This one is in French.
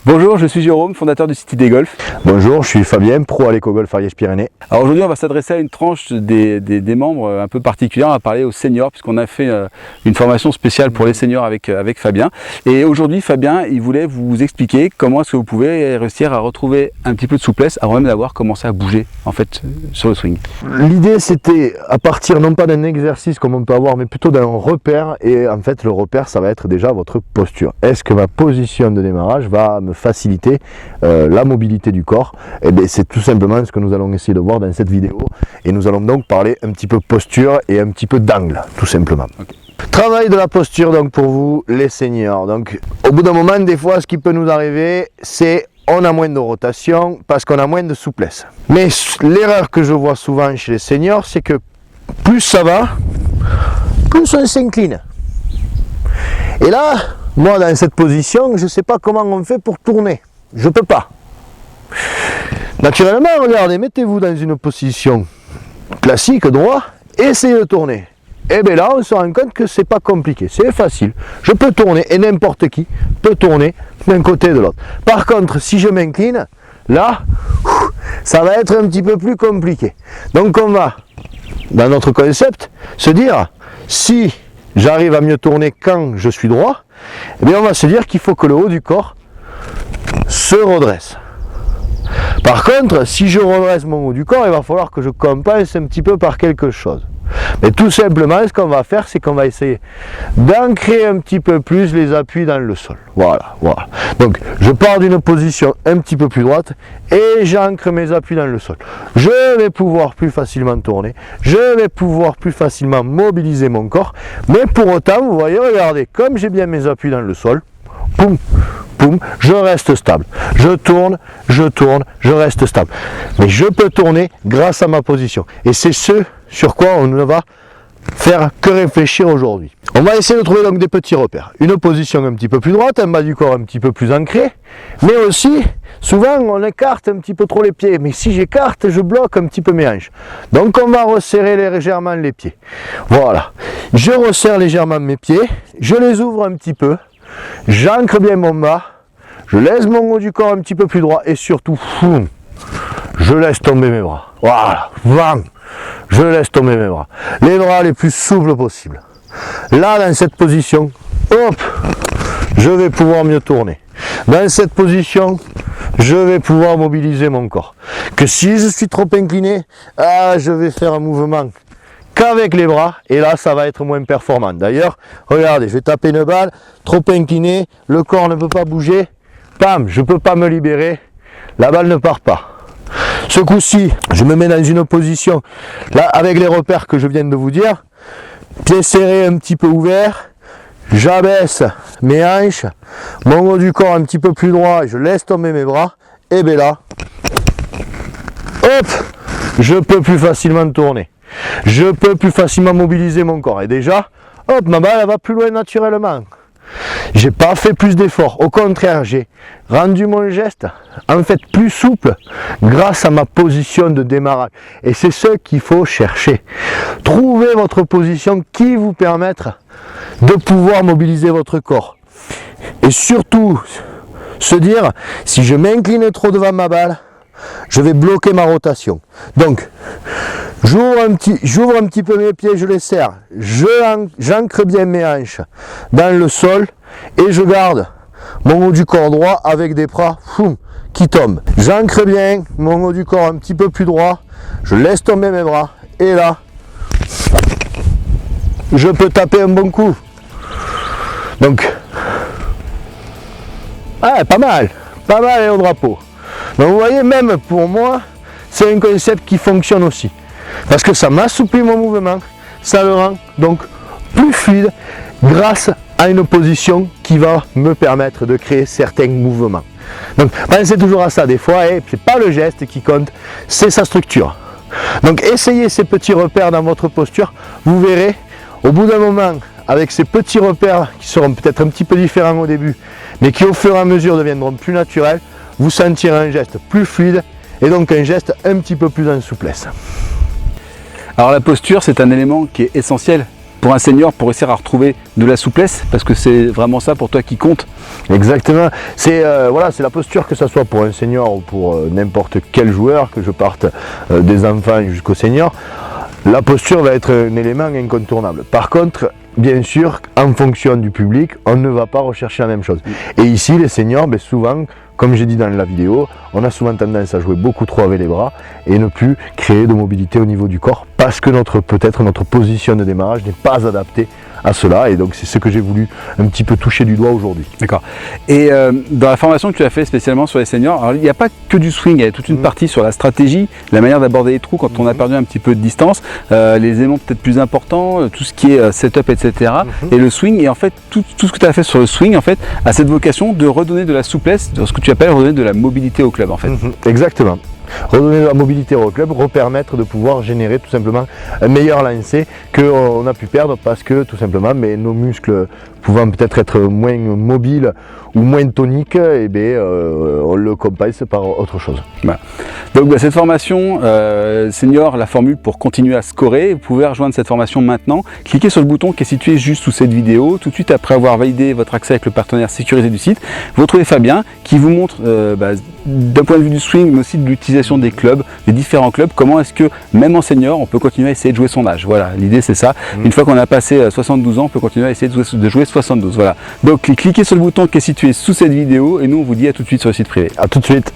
Bonjour, je suis Jérôme, fondateur du City des Golf. Bonjour, je suis Fabien, pro à l'Éco-Golf Ariège-Pyrénées. Alors aujourd'hui, on va s'adresser à une tranche des membres un peu particulière. On va parler aux seniors, puisqu'on a fait une formation spéciale pour les seniors avec Fabien. Et aujourd'hui, Fabien, il voulait vous expliquer comment est-ce que vous pouvez réussir à retrouver un petit peu de souplesse avant même d'avoir commencé à bouger en fait sur le swing. L'idée, c'était à partir non pas d'un exercice comme on peut avoir, mais plutôt d'un repère. Et en fait, le repère, ça va être déjà votre posture. Est-ce que ma position de démarrage va me faciliter la mobilité du corps? Et bien, c'est tout simplement ce que nous allons essayer de voir dans cette vidéo. Et nous allons donc parler un petit peu posture et un petit peu d'angle, tout simplement. Okay. Travail de la posture donc pour vous, les seniors. Donc, au bout d'un moment, des fois, ce qui peut nous arriver, c'est on a moins de rotation parce qu'on a moins de souplesse. Mais l'erreur que je vois souvent chez les seniors, c'est que plus ça va, plus on s'incline. Et là, moi dans cette position, je ne sais pas comment on fait pour tourner. Je ne peux pas. Naturellement, regardez, mettez-vous dans une position classique, droit, essayez de tourner. Et bien là, on se rend compte que c'est pas compliqué, c'est facile. Je peux tourner et n'importe qui peut tourner d'un côté et de l'autre. Par contre, si je m'incline, là, ça va être un petit peu plus compliqué. Donc on va, dans notre concept, se dire, si j'arrive à mieux tourner quand je suis droit, eh bien on va se dire qu'il faut que le haut du corps se redresse. Par contre, si je redresse mon haut du corps, il va falloir que je compense un petit peu par quelque chose. Mais tout simplement, ce qu'on va faire, c'est qu'on va essayer d'ancrer un petit peu plus les appuis dans le sol. Voilà. Donc, je pars d'une position un petit peu plus droite et j'ancre mes appuis dans le sol. Je vais pouvoir plus facilement tourner, je vais pouvoir plus facilement mobiliser mon corps. Mais pour autant, vous voyez, regardez, comme j'ai bien mes appuis dans le sol, poum, poum, je reste stable. Je tourne, je reste stable. Mais je peux tourner grâce à ma position. Et c'est ce sur quoi on ne va faire que réfléchir aujourd'hui. On va essayer de trouver donc des petits repères. Une position un petit peu plus droite, un bas du corps un petit peu plus ancré, mais aussi, souvent on écarte un petit peu trop les pieds, mais si j'écarte, je bloque un petit peu mes hanches. Donc on va resserrer légèrement les pieds. Voilà, je resserre légèrement mes pieds, je les ouvre un petit peu, j'ancre bien mon bas, je laisse mon haut du corps un petit peu plus droit et surtout, je laisse tomber mes bras. Voilà, je laisse tomber mes bras. Les bras les plus souples possible. Là, dans cette position, hop, je vais pouvoir mieux tourner. Dans cette position, je vais pouvoir mobiliser mon corps. Que si je suis trop incliné, je vais faire un mouvement qu'avec les bras, et là, ça va être moins performant. D'ailleurs, regardez, je vais taper une balle, trop incliné, le corps ne peut pas bouger, bam, je ne peux pas me libérer, la balle ne part pas. Ce coup-ci, je me mets dans une position, là, avec les repères que je viens de vous dire, pieds serrés un petit peu ouverts, j'abaisse mes hanches, mon haut du corps un petit peu plus droit, je laisse tomber mes bras, et bien là, hop, je peux plus facilement tourner, je peux plus facilement mobiliser mon corps, et déjà, hop, ma balle elle va plus loin naturellement. J'ai pas fait plus d'efforts, au contraire, j'ai rendu mon geste en fait plus souple grâce à ma position de démarrage. Et c'est ce qu'il faut chercher. Trouvez votre position qui vous permettra de pouvoir mobiliser votre corps. Et surtout, se dire, si je m'incline trop devant ma balle, je vais bloquer ma rotation. Donc, j'ouvre un petit peu mes pieds, je les serre, j'ancre bien mes hanches dans le sol et je garde mon haut du corps droit avec des bras qui tombent. J'ancre bien mon haut du corps un petit peu plus droit, je laisse tomber mes bras et là, je peux taper un bon coup. Donc, pas mal et au drapeau. Donc vous voyez, même pour moi, c'est un concept qui fonctionne aussi. Parce que ça m'assouplit mon mouvement, ça le rend donc plus fluide grâce à une position qui va me permettre de créer certains mouvements. Donc pensez toujours à ça des fois, et c'est pas le geste qui compte, c'est sa structure. Donc essayez ces petits repères dans votre posture, vous verrez, au bout d'un moment, avec ces petits repères qui seront peut-être un petit peu différents au début, mais qui au fur et à mesure deviendront plus naturels, vous sentirez un geste plus fluide et donc un geste un petit peu plus en souplesse. Alors la posture, c'est un élément qui est essentiel pour un senior pour réussir à retrouver de la souplesse, parce que c'est vraiment ça pour toi qui compte. Exactement, c'est voilà, c'est la posture, que ce soit pour un senior ou pour n'importe quel joueur, que je parte des enfants jusqu'au senior. La posture va être un élément incontournable. Par contre, bien sûr, en fonction du public, on ne va pas rechercher la même chose. Et ici, les seniors, ben, souvent, comme j'ai dit dans la vidéo, on a souvent tendance à jouer beaucoup trop avec les bras et ne plus créer de mobilité au niveau du corps parce que peut-être notre position de démarrage n'est pas adaptée à cela, et donc c'est ce que j'ai voulu un petit peu toucher du doigt aujourd'hui. D'accord. Et dans la formation que tu as fait spécialement sur les seniors, alors, il n'y a pas que du swing, il y a toute une partie sur la stratégie, la manière d'aborder les trous quand on a perdu un petit peu de distance, les éléments peut-être plus importants, tout ce qui est setup, etc. Et le swing, et en fait tout ce que tu as fait sur le swing en fait a cette vocation de redonner de la souplesse, de ce que tu appelles redonner de la mobilité au club en fait. Exactement. Redonner de la mobilité au club, repermettre de pouvoir générer tout simplement un meilleur lancer qu'on a pu perdre parce que tout simplement mais nos muscles pouvant peut-être être moins mobiles ou moins toniques, et bien, on le compense par autre chose. Voilà. Donc cette formation senior, la formule pour continuer à scorer, vous pouvez rejoindre cette formation maintenant. Cliquez sur le bouton qui est situé juste sous cette vidéo. Tout de suite après avoir validé votre accès avec le partenaire sécurisé du site, vous retrouvez Fabien qui vous montre d'un point de vue du swing, mais aussi de l'utilisation des clubs, des différents clubs, comment est-ce que même en senior on peut continuer à essayer de jouer son âge. Voilà, l'idée c'est ça. Une fois qu'on a passé 72 ans, on peut continuer à essayer de jouer 72. Voilà. Donc cliquez sur le bouton qui est situé sous cette vidéo et nous on vous dit à tout de suite sur le site privé. À tout de suite.